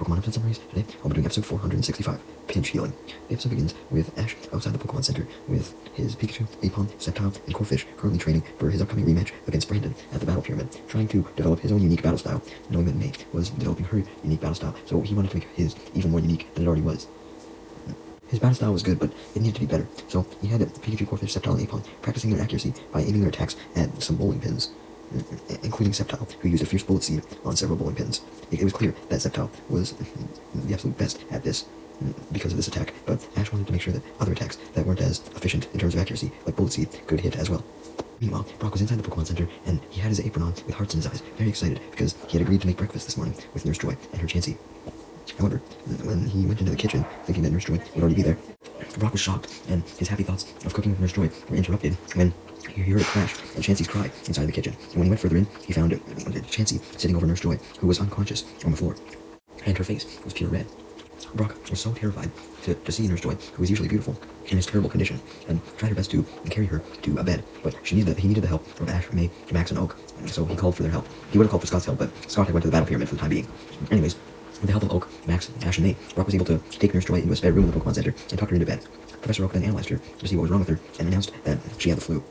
Pokemon episode summaries. Today, I'll be doing episode 465, Pinch Healing. The episode begins with Ash outside the Pokemon Center with his Pikachu, Aipon, Sceptile, and Corphish currently training for his upcoming rematch against Brandon at the Battle Pyramid, trying to develop his own unique battle style, knowing that May was developing her unique battle style, so he wanted to make his even more unique than it already was. His battle style was good, but it needed to be better, so he had Pikachu, Corphish, Sceptile, and Aipon practicing their accuracy by aiming their attacks at some bowling pins, including Sceptile, who used a Fierce Bullet Seed on several bowling pins. It was clear that Sceptile was the absolute best at this because of this attack, but Ash wanted to make sure that other attacks that weren't as efficient in terms of accuracy, like Bullet Seed, could hit as well. Meanwhile, Brock was inside the Pokemon Center, and he had his apron on with hearts in his eyes, very excited because he had agreed to make breakfast this morning with Nurse Joy and her Chansey. However, when he went into the kitchen, thinking that Nurse Joy would already be there, Brock was shocked, and his happy thoughts of cooking with Nurse Joy were interrupted when he heard a crash and Chansey's cry inside the kitchen. And when he went further in, he found Chansey sitting over Nurse Joy, who was unconscious on the floor, and her face was pure red. Brock was so terrified to see Nurse Joy, who was usually beautiful, in his terrible condition, and tried her best to carry her to a bed, but he needed the help of Ash, May, Max, and Oak, so he called for their help. He would have called for Scott's help, but Scott had went to the Battle Pyramid for the time being. Anyways, with the help of Oak, Max, Ash, and May, Brock was able to take Nurse Joy into a spare room in the Pokemon Center and tuck her into bed. Professor Oak then analyzed her to see what was wrong with her and announced that she had the flu.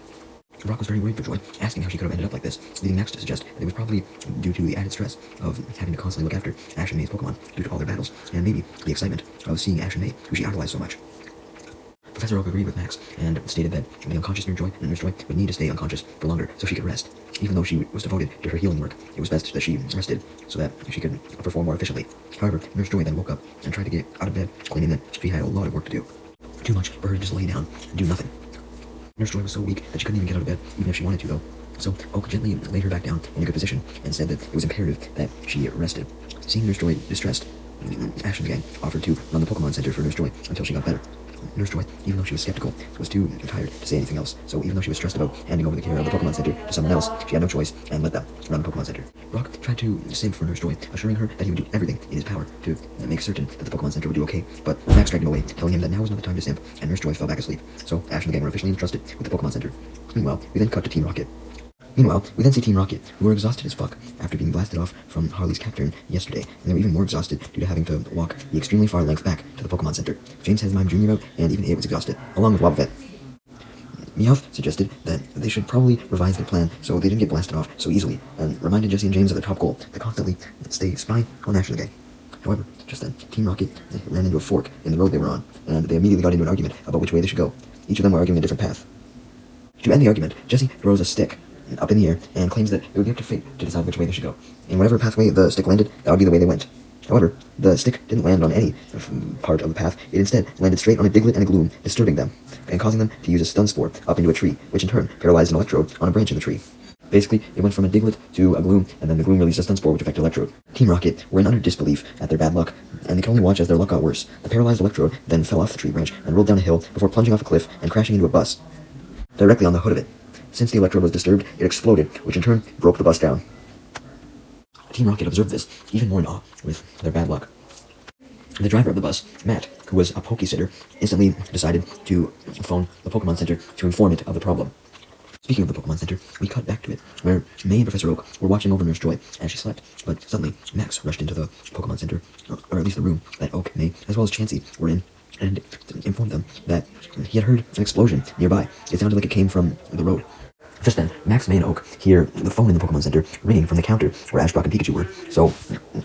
Brock was very worried for Joy, asking how she could have ended up like this, leading Max to suggest that it was probably due to the added stress of having to constantly look after Ash and May's Pokemon due to all their battles, and maybe the excitement of seeing Ash and May, who she idolized so much. Professor Oak agreed with Max and stated that the unconscious Nurse Joy would need to stay unconscious for longer so she could rest. Even though she was devoted to her healing work, it was best that she rested so that she could perform more efficiently. However, Nurse Joy then woke up and tried to get out of bed, claiming that she had a lot of work to do. Too much for her to just lay down and do nothing. Nurse Joy was so weak that she couldn't even get out of bed, even if she wanted to, though. So Oak gently laid her back down in a good position and said that it was imperative that she rested. Seeing Nurse Joy distressed, Ash and the gang offered to run the Pokemon Center for Nurse Joy until she got better. Nurse Joy, even though she was skeptical, was too tired to say anything else, so even though she was stressed about handing over the care of the Pokemon Center to someone else, she had no choice and let them run the Pokemon Center. Brock tried to simp for Nurse Joy, assuring her that he would do everything in his power to make certain that the Pokemon Center would do okay, but Max dragged him away, telling him that now was not the time to simp, and Nurse Joy fell back asleep. So Ash and the gang were officially entrusted with the Pokemon Center. Meanwhile, we then cut to Team Rocket. We then see Team Rocket, who were exhausted as fuck after being blasted off from Harley's Cacturne yesterday, and they were even more exhausted due to having to walk the extremely far length back to the Pokemon Center. James has Mime Jr. out, and even it was exhausted, along with Wobbuffet. Meowth suggested that they should probably revise their plan so they didn't get blasted off so easily, and reminded Jesse and James of their top goal, to constantly stay spying on Ash and the gang. However, just then, Team Rocket ran into a fork in the road they were on, and they immediately got into an argument about which way they should go. Each of them were arguing a different path. To end the argument, Jesse throws a stick up in the air and claims that it would be up to fate to decide which way they should go. In whatever pathway the stick landed, that would be the way they went. However, the stick didn't land on any part of the path. It instead landed straight on a Diglett and a Gloom, disturbing them, and causing them to use a stun spore up into a tree, which in turn paralyzed an Electrode on a branch of the tree. Basically, it went from a Diglett to a Gloom, and then the Gloom released a stun spore which affected Electrode. Team Rocket were in utter disbelief at their bad luck, and they could only watch as their luck got worse. The paralyzed Electrode then fell off the tree branch and rolled down a hill before plunging off a cliff and crashing into a bus directly on the hood of it. Since the Electrode was disturbed, it exploded, which in turn broke the bus down. Team Rocket observed this, even more in awe with their bad luck. The driver of the bus, Matt, who was a Poké-sitter, instantly decided to phone the Pokemon Center to inform it of the problem. Speaking of the Pokemon Center, we cut back to it, where May and Professor Oak were watching over Nurse Joy as she slept, but suddenly Max rushed into the Pokemon Center, or at least the room that Oak, May, as well as Chansey were in, and informed them that he had heard an explosion nearby. It sounded like it came from the road. Just then, Max, May, and Oak hear the phone in the Pokemon Center ringing from the counter where Ash, Brock, and Pikachu were. So,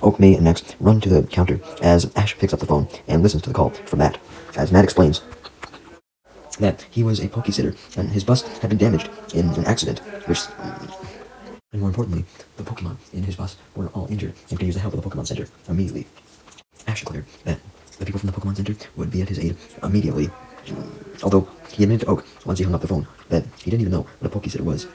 Oak, May, and Max run to the counter as Ash picks up the phone and listens to the call from Matt. As Matt explains that he was a Poké-sitter and his bus had been damaged in an accident, and more importantly, the Pokemon in his bus were all injured and could use the help of the Pokemon Center immediately. Ash declared that the people from the Pokemon Center would be at his aid immediately. Although he admitted to Oak, once he hung up the phone, that he didn't even know what a Poké-sitter was.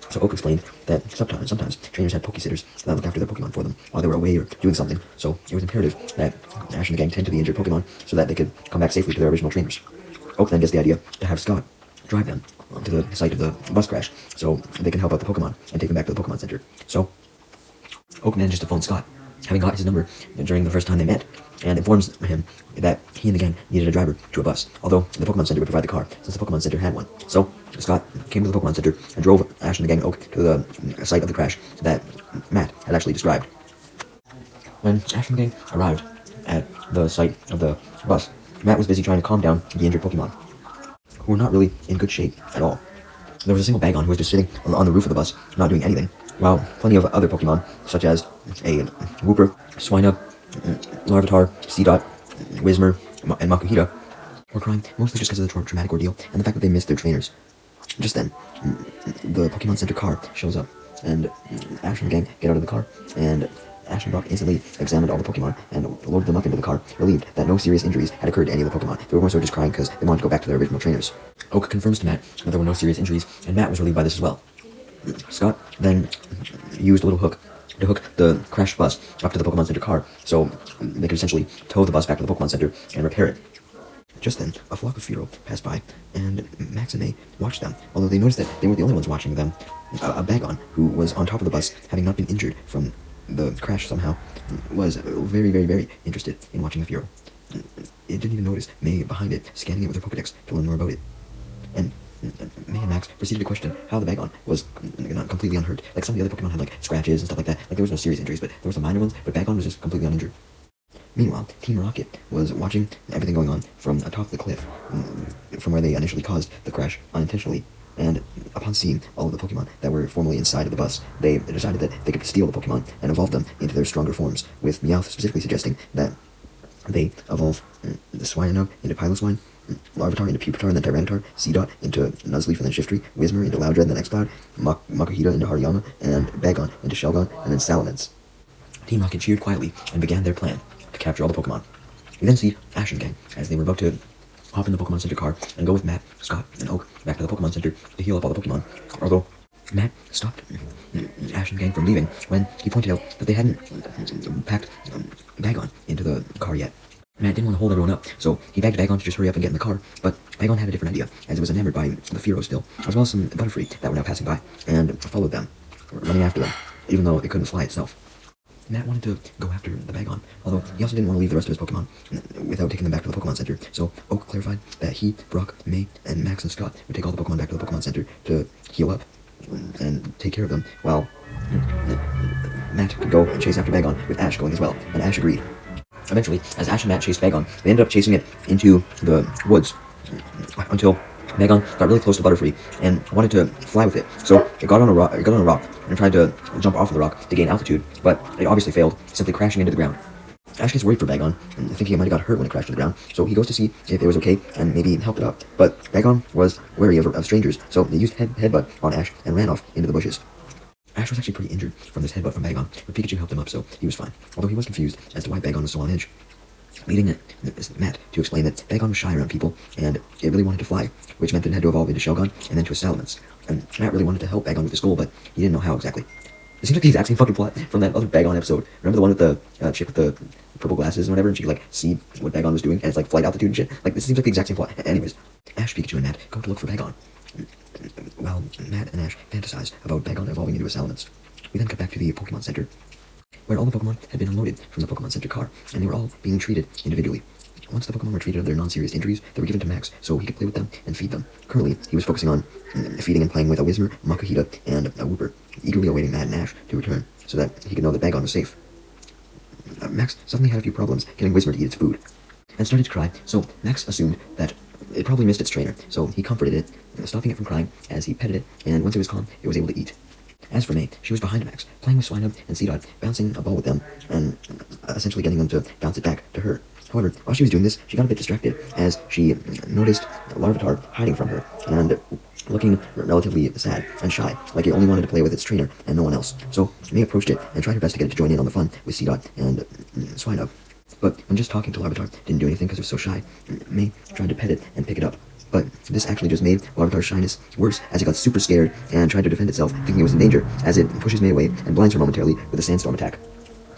So Oak explained that sometimes trainers had Poké-sitters that looked after their Pokemon for them while they were away or doing something, so it was imperative that Ash and the gang tend to the injured Pokemon so that they could come back safely to their original trainers. Oak then gets the idea to have Scott drive them to the site of the bus crash so they can help out the Pokemon and take them back to the Pokemon Center. So Oak manages to phone Scott, having got his number during the first time they met, and informs him that he and the gang needed a driver to a bus, although the Pokemon Center would provide the car, since the Pokemon Center had one. So, Scott came to the Pokemon Center and drove Ash and the gang Oak to the site of the crash that Matt had actually described. When Ash and the gang arrived at the site of the bus, Matt was busy trying to calm down the injured Pokemon, who were not really in good shape at all. There was a single Bagon who was just sitting on the roof of the bus, not doing anything, while plenty of other Pokemon, such as a Wooper, Swinub, Larvitar, Seedot, Whismur, and Makuhita, were crying, mostly just because of the traumatic ordeal and the fact that they missed their trainers. Just then, the Pokemon Center car shows up, and Ash and the gang get out of the car, and Ash and Brock instantly examined all the Pokemon and loaded them up into the car, relieved that no serious injuries had occurred to any of the Pokemon. They were more so just crying because they wanted to go back to their original trainers. Oak confirms to Matt that there were no serious injuries, and Matt was relieved by this as well. Scott then used a little hook to hook the crashed bus up to the Pokemon Center car, so they could essentially tow the bus back to the Pokemon Center and repair it. Just then, a flock of Fearow passed by, and Max and May watched them, although they noticed that they weren't the only ones watching them. A Bagon, who was on top of the bus, having not been injured from the crash somehow, was very, very, very interested in watching the Fearow. It didn't even notice May behind it, scanning it with her Pokedex to learn more about it. And May and Max proceeded to question how the Bagon was not completely unhurt. Like, some of the other Pokemon had, like, scratches and stuff like that. Like, there was no serious injuries, but there was some minor ones, but Bagon was just completely uninjured. Meanwhile, Team Rocket was watching everything going on from atop the cliff, from where they initially caused the crash unintentionally. And upon seeing all of the Pokemon that were formerly inside of the bus, they decided that they could steal the Pokemon and evolve them into their stronger forms, with Meowth specifically suggesting that they evolve the Swinub into Piloswine, Larvitar into Pupitar, and then Tyranitar, Seedot into Nuzleaf and then Shiftry, Whismur into Loudred and then Exploud, Makuhita into Hariyama, and Bagon into Shelgon, and then Salamence. Team Rocket cheered quietly and began their plan to capture all the Pokemon. We then see Ash and gang as they were about to hop in the Pokemon Center car and go with Matt, Scott, and Oak back to the Pokemon Center to heal up all the Pokemon. Although Matt stopped Ash and gang from leaving when he pointed out that they hadn't packed Bagon into the car yet. Matt didn't want to hold everyone up, so he begged Bagon to just hurry up and get in the car, but Bagon had a different idea, as it was enamored by the Fearow still, as well as some Butterfree that were now passing by, and followed them, running after them, even though it couldn't fly itself. Matt wanted to go after the Bagon, although he also didn't want to leave the rest of his Pokemon without taking them back to the Pokemon Center, so Oak clarified that he, Brock, May, and Max and Scott would take all the Pokemon back to the Pokemon Center to heal up and take care of them, while Matt could go and chase after Bagon, with Ash going as well, and Ash agreed. Eventually, as Ash and Matt chased Bagon, they ended up chasing it into the woods until Bagon got really close to Butterfree and wanted to fly with it. So it got on a rock and tried to jump off of the rock to gain altitude, but it obviously failed, simply crashing into the ground. Ash gets worried for Bagon, thinking it might have got hurt when it crashed to the ground, so he goes to see if it was okay and maybe help it out. But Bagon was wary of strangers, so they used Headbutt on Ash and ran off into the bushes. Ash was actually pretty injured from this headbutt from Bagon, but Pikachu helped him up, so he was fine, although he was confused as to why Bagon was so on edge. Leading Matt to explain that Bagon was shy around people, and it really wanted to fly, which meant that it had to evolve into Shelgon, and then to a Salamence. And Matt really wanted to help Bagon with this goal, but he didn't know how exactly. It seems like the exact same fucking plot from that other Bagon episode. Remember the one with the chick with the purple glasses and whatever, and she could, like, see what Bagon was doing, and it's, like, flight altitude and shit? Like, this seems like the exact same plot. Anyways, Ash, Pikachu, and Matt go to look for Bagon, while Matt and Ash fantasize about Bagon evolving into a Salamence. We then cut back to the Pokemon Center, where all the Pokemon had been unloaded from the Pokemon Center car, and they were all being treated individually. Once the Pokemon were treated of their non-serious injuries, they were given to Max so he could play with them and feed them. Currently, he was focusing on feeding and playing with a Whismur, Makuhita, and a Wooper, eagerly awaiting Matt and Ash to return so that he could know that Bagon was safe. Max suddenly had a few problems getting Whismur to eat its food, and started to cry, so Max assumed that it probably missed its trainer, so he comforted it, stopping it from crying as he petted it, and once it was calm, it was able to eat. As for May, she was behind Max, playing with Swinub and Seedot, bouncing a ball with them, and essentially getting them to bounce it back to her. However, while she was doing this, she got a bit distracted as she noticed Larvitar hiding from her, and looking relatively sad and shy, like it only wanted to play with its trainer and no one else. So May approached it and tried her best to get it to join in on the fun with Seedot and Swinub. But when just talking to Larvitar didn't do anything because it was so shy, May tried to pet it and pick it up. But this actually just made Larvitar's shyness worse as it got super scared and tried to defend itself, thinking it was in danger, as it pushes May away and blinds her momentarily with a sandstorm attack.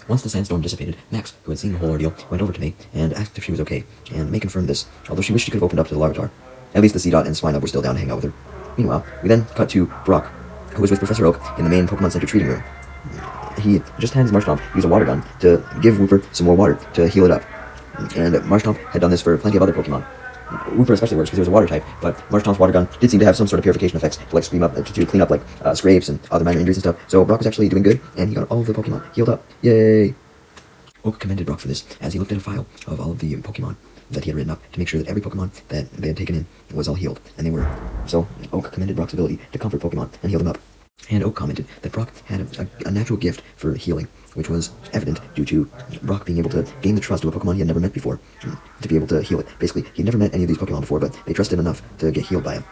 Once the sandstorm dissipated, Max, who had seen the whole ordeal, went over to May and asked if she was okay, and May confirmed this, although she wished she could have opened up to the Larvitar. At least the Seedot and Swinub were still down to hang out with her. Meanwhile, we then cut to Brock, who was with Professor Oak in the main Pokemon Center treating room. He just had his Marshtomp use a water gun to give Wooper some more water to heal it up. And Marshtomp had done this for plenty of other Pokemon. Wooper especially works because he was a water type, but Marshtomp's water gun did seem to have some sort of purification effects to, like, to clean up like scrapes and other minor injuries and stuff. So Brock was actually doing good, and he got all of the Pokemon healed up. Yay! Oak commended Brock for this, as he looked at a file of all of the Pokemon that he had written up to make sure that every Pokemon that they had taken in was all healed, and they were. So, Oak commended Brock's ability to comfort Pokemon and heal them up. And Oak commented that Brock had a natural gift for healing, which was evident due to Brock being able to gain the trust of a Pokemon he had never met before, to be able to heal it. Basically, he'd never met any of these Pokemon before, but they trusted enough to get healed by him.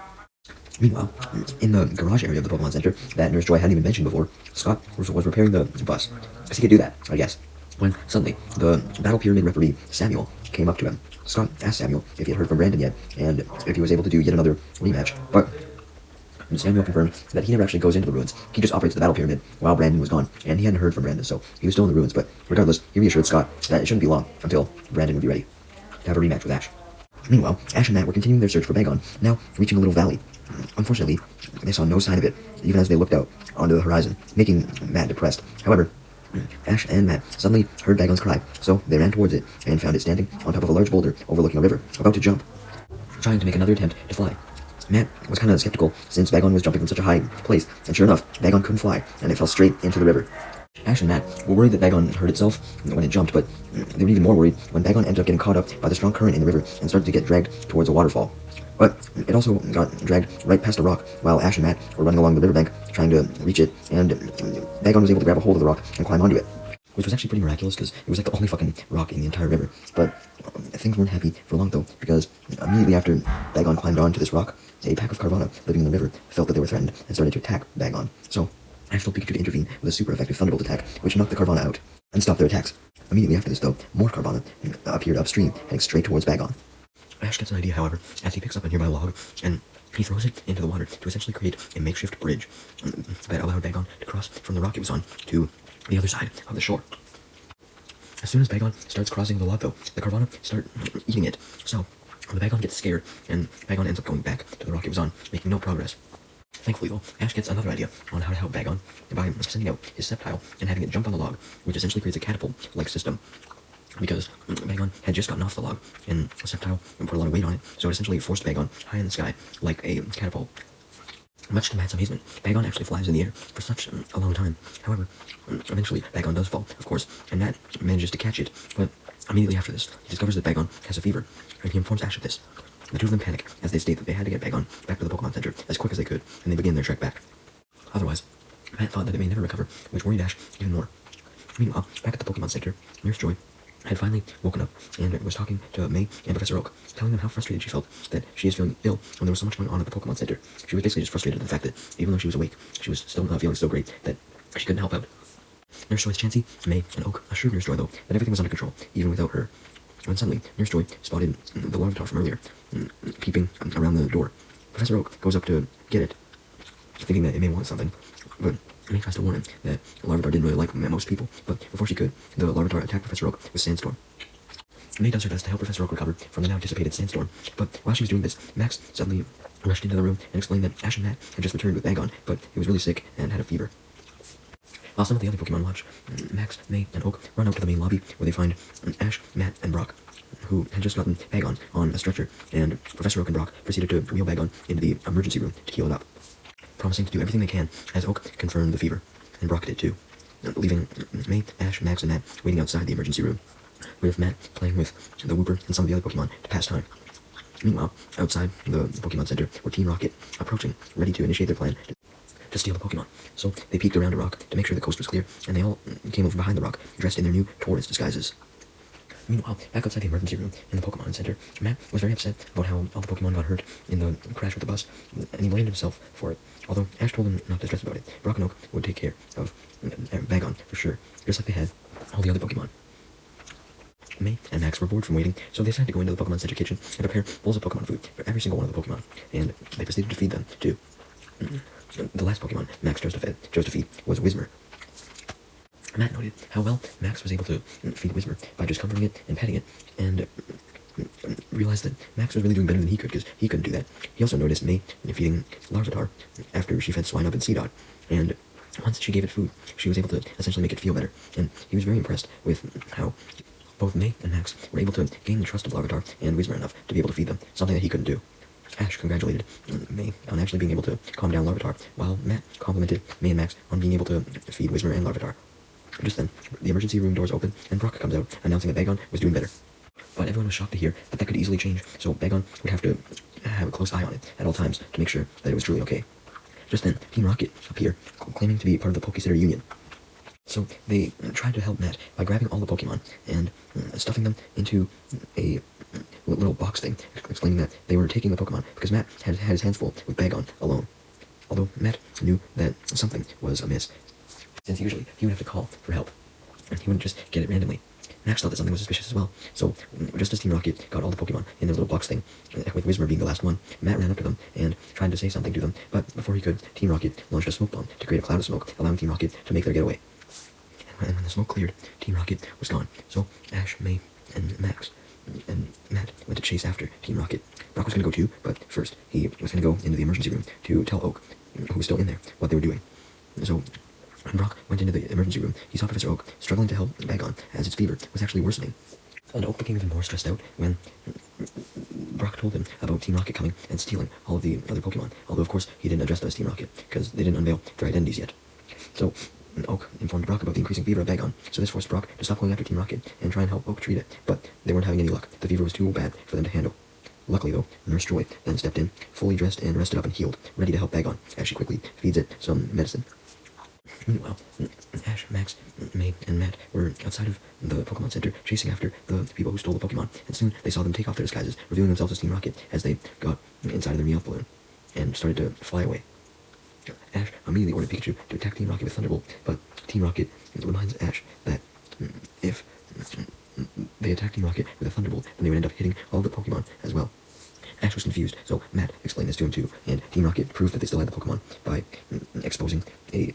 Meanwhile, in the garage area of the Pokemon Center that Nurse Joy hadn't even mentioned before, Scott was repairing the bus, because he could do that, I guess, when suddenly the Battle Pyramid referee, Samuel, came up to him. Scott asked Samuel if he had heard from Brandon yet, and if he was able to do yet another rematch, but Samuel confirmed that he never actually goes into the ruins. He just operates the Battle Pyramid while Brandon was gone, and he hadn't heard from Brandon, so he was still in the ruins, but regardless, he reassured Scott that it shouldn't be long until Brandon would be ready to have a rematch with Ash. Meanwhile, Ash and Matt were continuing their search for Bagon, now reaching a little valley. Unfortunately, they saw no sign of it, even as they looked out onto the horizon, making Matt depressed. However, Ash and Matt suddenly heard Bagon's cry, so they ran towards it and found it standing on top of a large boulder overlooking a river, about to jump, trying to make another attempt to fly. Matt was kind of skeptical, since Bagon was jumping from such a high place, and sure enough, Bagon couldn't fly, and it fell straight into the river. Ash and Matt were worried that Bagon hurt itself when it jumped, but they were even more worried when Bagon ended up getting caught up by the strong current in the river and started to get dragged towards a waterfall. But it also got dragged right past a rock while Ash and Matt were running along the riverbank trying to reach it, and Bagon was able to grab a hold of the rock and climb onto it, which was actually pretty miraculous because it was like the only fucking rock in the entire river. But things weren't happy for long though, because immediately after Bagon climbed onto this rock, a pack of Carvana living in the river felt that they were threatened and started to attack Bagon. So Ash told Pikachu to intervene with a super effective Thunderbolt attack, which knocked the Carvana out and stopped their attacks. Immediately after this though, more Carvana appeared upstream, heading straight towards Bagon. Ash gets an idea, however, as he picks up a nearby log, and he throws it into the water to essentially create a makeshift bridge that allowed Bagon to cross from the rock it was on to the other side of the shore. As soon as Bagon starts crossing the log though, the Carvana start eating it, so the Bagon gets scared, and Bagon ends up going back to the rock it was on, making no progress. Thankfully though, Ash gets another idea on how to help Bagon by sending out his Sceptile and having it jump on the log, which essentially creates a catapult-like system. Because Bagon had just gotten off the log, and Sceptile put a lot of weight on it, so it essentially forced Bagon high in the sky, like a catapult. Much to Matt's amazement, Bagon actually flies in the air for such a long time. However, eventually Bagon does fall, of course, and Matt manages to catch it, but immediately after this, he discovers that Bagon has a fever, and he informs Ash of this. The two of them panic, as they state that they had to get Bagon back to the Pokemon Center as quick as they could, and they begin their trek back. Otherwise, Matt thought that they may never recover, which worried Ash even more. Meanwhile, back at the Pokemon Center, Nurse Joy had finally woken up and was talking to May and Professor Oak, telling them how frustrated she felt that she is feeling ill when there was so much going on at the Pokemon Center. She was basically just frustrated at the fact that even though she was awake, she was still not feeling so great that she couldn't help out. Nurse Joy's Chansey, May, and Oak assured Nurse Joy, though, that everything was under control, even without her. When suddenly, Nurse Joy spotted the Larvitar from earlier, peeping around the door. Professor Oak goes up to get it, thinking that it may want something, but May tries to warn him that Larvitar didn't really like most people, but before she could, the Larvitar attacked Professor Oak with Sandstorm. May does her best to help Professor Oak recover from the now dissipated Sandstorm, but while she was doing this, Max suddenly rushed into the room and explained that Ash and Matt had just returned with Bagon, but he was really sick and had a fever. While some of the other Pokemon watch, Max, May, and Oak run out to the main lobby, where they find Ash, Matt, and Brock, who had just gotten Bagon on a stretcher, and Professor Oak and Brock proceeded to wheel Bagon into the emergency room to heal it up, promising to do everything they can, as Oak confirmed the fever, and Brock did too, leaving May, Ash, Max, and Matt waiting outside the emergency room, with Matt playing with the Wooper and some of the other Pokemon to pass time. Meanwhile, outside the Pokemon Center were Team Rocket, approaching, ready to initiate their plan to steal the Pokemon. So they peeked around a rock to make sure the coast was clear, and they all came over behind the rock, dressed in their new tourist disguises. Meanwhile, back outside the emergency room in the Pokemon Center, Matt was very upset about how all the Pokemon got hurt in the crash with the bus, and he blamed himself for it. Although Ash told him not to stress about it, Brock and Oak would take care of Bagon for sure, just like they had all the other Pokemon. May and Max were bored from waiting, so they decided to go into the Pokemon Center kitchen and prepare bowls of Pokemon food for every single one of the Pokemon, and they proceeded to feed them too. The last Pokemon Max chose to feed was Whismur. Matt noted how well Max was able to feed Whismur by just comforting it and petting it, and realized that Max was really doing better than he could because he couldn't do that. He also noticed May feeding Larvitar after she fed Swinub and Seedot, and once she gave it food, she was able to essentially make it feel better, and he was very impressed with how both May and Max were able to gain the trust of Larvitar and Whismur enough to be able to feed them, something that he couldn't do. Ash congratulated May on actually being able to calm down Larvitar, while Matt complimented May and Max on being able to feed Whismur and Larvitar. Just then, the emergency room doors open, and Brock comes out, announcing that Bagon was doing better. But everyone was shocked to hear that that could easily change, so Bagon would have to have a close eye on it at all times to make sure that it was truly okay. Just then, Team Rocket appeared, claiming to be part of the Pokesitter Union. So they tried to help Matt by grabbing all the Pokemon and stuffing them into a little box thing, explaining that they were taking the Pokemon because Matt had his hands full with Bagon alone. Although Matt knew that something was amiss, since usually he would have to call for help, and he wouldn't just get it randomly. Max thought that something was suspicious as well, so just as Team Rocket got all the Pokemon in their little box thing, with Whismur being the last one, Matt ran up to them and tried to say something to them, but before he could, Team Rocket launched a smoke bomb to create a cloud of smoke, allowing Team Rocket to make their getaway. And when the smoke cleared, Team Rocket was gone, so Ash, May, and Max and Matt went to chase after Team Rocket. Brock was going to go too, but first he was going to go into the emergency room to tell Oak, who was still in there, what they were doing. So when Brock went into the emergency room, he saw Professor Oak struggling to help Bagon as its fever was actually worsening. And Oak became even more stressed out when Brock told him about Team Rocket coming and stealing all of the other Pokemon, although of course he didn't address them as Team Rocket, because they didn't unveil their identities yet. So Oak informed Brock about the increasing fever of Bagon, so this forced Brock to stop going after Team Rocket and try and help Oak treat it, but they weren't having any luck. The fever was too bad for them to handle. Luckily though, Nurse Joy then stepped in, fully dressed and rested up and healed, ready to help Bagon, as she quickly feeds it some medicine. Meanwhile, Ash, Max, May, and Matt were outside of the Pokemon Center chasing after the people who stole the Pokemon, and soon they saw them take off their disguises, revealing themselves as Team Rocket as they got inside of their Meowth balloon and started to fly away. Ash immediately ordered Pikachu to attack Team Rocket with Thunderbolt, but Team Rocket reminds Ash that if they attack Team Rocket with a Thunderbolt, then they would end up hitting all the Pokemon as well. Ash was confused, so Matt explained this to him too, and Team Rocket proved that they still had the Pokemon by exposing a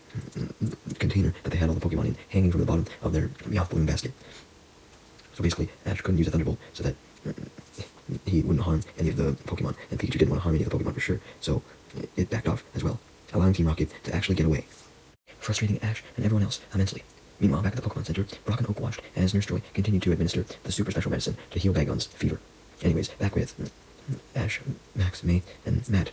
container that they had all the Pokemon in, hanging from the bottom of their Meowth balloon basket. So basically, Ash couldn't use a Thunderbolt so that he wouldn't harm any of the Pokemon, and Pikachu didn't want to harm any of the Pokemon for sure, so it backed off as well, allowing Team Rocket to actually get away, frustrating Ash and everyone else immensely. Meanwhile, back at the Pokemon Center, Brock and Oak watched as Nurse Joy continued to administer the super special medicine to heal Bagon's fever. Anyways, back with Ash, Max, May, and Matt.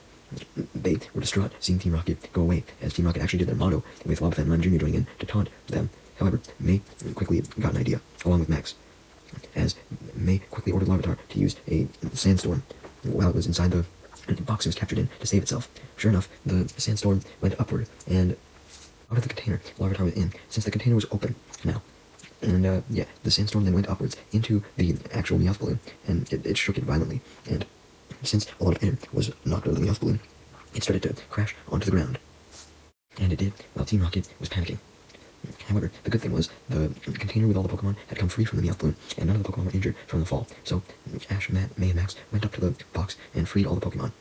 They were distraught seeing Team Rocket go away, as Team Rocket actually did their motto, with Wobbuffet and Lime Jr. joining in to taunt them. However, May quickly got an idea, along with Max, as May quickly ordered Larvitar to use a sandstorm while it was inside the box it was captured in to save itself. Sure enough, the sandstorm went upward, and out of the container Larvitar was in, since the container was open now. And the sandstorm then went upwards into the actual Meowth balloon, and it shook it violently, and since a lot of air was knocked out of the Meowth balloon, it started to crash onto the ground. And it did, while Team Rocket was panicking. However, the good thing was, the container with all the Pokemon had come free from the Meowth balloon, and none of the Pokemon were injured from the fall. So, Ash, Matt, May, and Max went up to the box and freed all the Pokemon.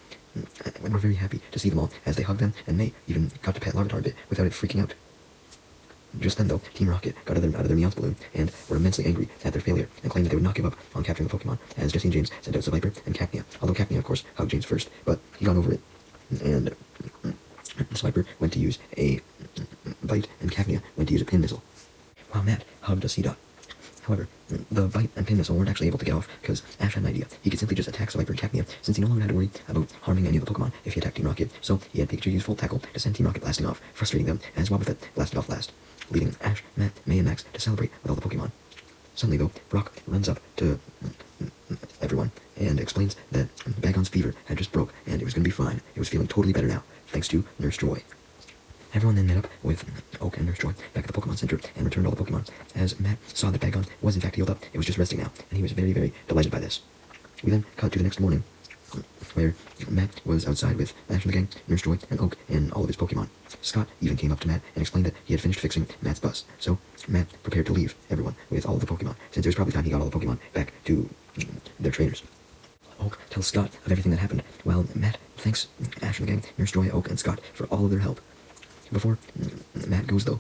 And were very happy to see them all, as they hugged them, and May even got to pet Larvitar a bit without it freaking out. Just then, though, Team Rocket got out of their Meowth balloon and were immensely angry at their failure and claimed that they would not give up on capturing the Pokemon, as Jesse and James sent out Viper and Cacnea, although Cacnea, of course, hugged James first, but he got over it, and Viper went to use a Bite and Cacnea went to use a Pin Missile, while Matt hugged a Seedot. However, the Bite and Pin Missile weren't actually able to get off, because Ash had an idea. He could simply just attack Viper and Cacnea, since he no longer had to worry about harming any of the Pokemon if he attacked Team Rocket, so he had Pikachu use Full Tackle to send Team Rocket blasting off, frustrating them, as Wobbuffet blasted off last, leaving Ash, Matt, May, and Max to celebrate with all the Pokemon. Suddenly, though, Brock runs up to everyone and explains that Bagon's fever had just broke and it was going to be fine. It was feeling totally better now, thanks to Nurse Joy. Everyone then met up with Oak and Nurse Joy back at the Pokemon Center and returned all the Pokemon. As Matt saw that Bagon was in fact healed up, it was just resting now, and he was very, very delighted by this. We then cut to the next morning, where Matt was outside with Ash and the gang, Nurse Joy, and Oak, and all of his Pokemon. Scott even came up to Matt and explained that he had finished fixing Matt's bus, so Matt prepared to leave everyone with all of the Pokemon, since it was probably time he got all the Pokemon back to their trainers. Oak tells Scott of everything that happened, while Matt thanks Ash and the gang, Nurse Joy, Oak, and Scott for all of their help. Before Matt goes, though,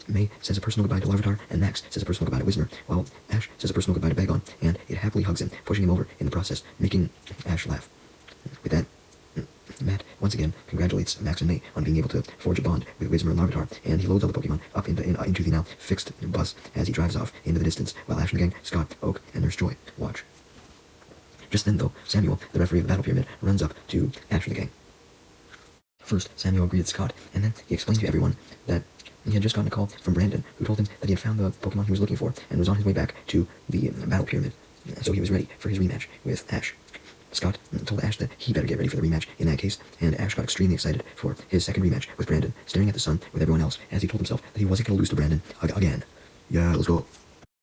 May says a personal goodbye to Larvitar, and Max says a personal goodbye to Whismur, while Ash says a personal goodbye to Bagon, and it happily hugs him, pushing him over in the process, making Ash laugh. With that, Matt once again congratulates Max and May on being able to forge a bond with Whismur and Larvitar, and he loads all the Pokemon up into the now fixed bus as he drives off into the distance, while Ash and the gang, Scott, Oak, and Nurse Joy watch. Just then, though, Samuel, the referee of the Battle Pyramid, runs up to Ash and the gang. First, Samuel greeted Scott, and then he explained to everyone that He had just gotten a call from Brandon, who told him that he had found the Pokemon he was looking for and was on his way back to the battle pyramid. So he was ready for his rematch with Ash. Scott told Ash that he better get ready for the rematch in that case, and Ash got extremely excited for his second rematch with Brandon, staring at the sun with everyone else as he told himself that he wasn't going to lose to Brandon again. Yeah, let's go.